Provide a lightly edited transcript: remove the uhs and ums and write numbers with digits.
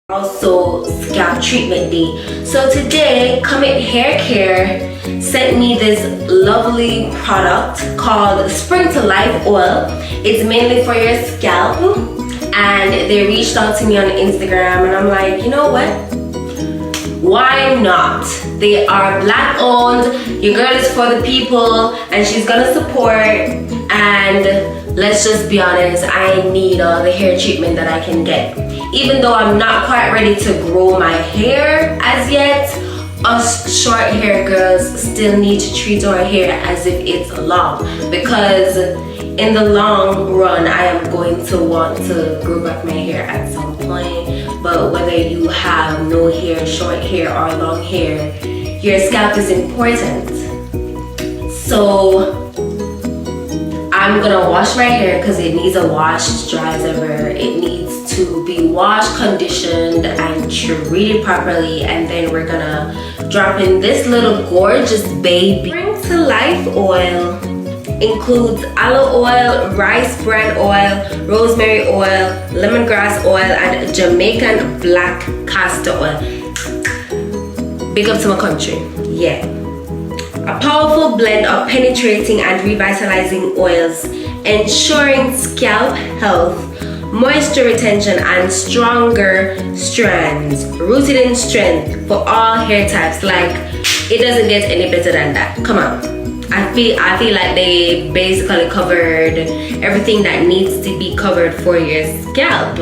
Also scalp treatment day. So today Commit Haircare sent me this lovely product called Spring to Life Oil. It's mainly for your scalp, and they reached out to me on Instagram and I'm like, you know what, why not? They are black owned, your girl is for the people and she's gonna support, and let's just be honest, I need all the hair treatment that I can get. Even though I'm not quite ready to grow my hair as yet, us short hair girls still need to treat our hair as if it's long, because in the long run I am going to want to grow back my hair at some point. But whether you have no hair, short hair or long hair, your scalp is important. So I'm gonna wash my hair because it needs a wash, dry as ever. It needs to be washed, conditioned and treated properly, and then we're gonna drop in this little gorgeous baby. Spring to Life oil includes aloe oil, rice bran oil, rosemary oil, lemongrass oil and Jamaican black castor oil. Big up to my country, yeah. A powerful blend of penetrating and revitalizing oils, ensuring scalp health, moisture retention and stronger strands, rooted in strength for all hair types. Like, it doesn't get any better than that. Come on. I feel like they basically covered everything that needs to be covered for your scalp.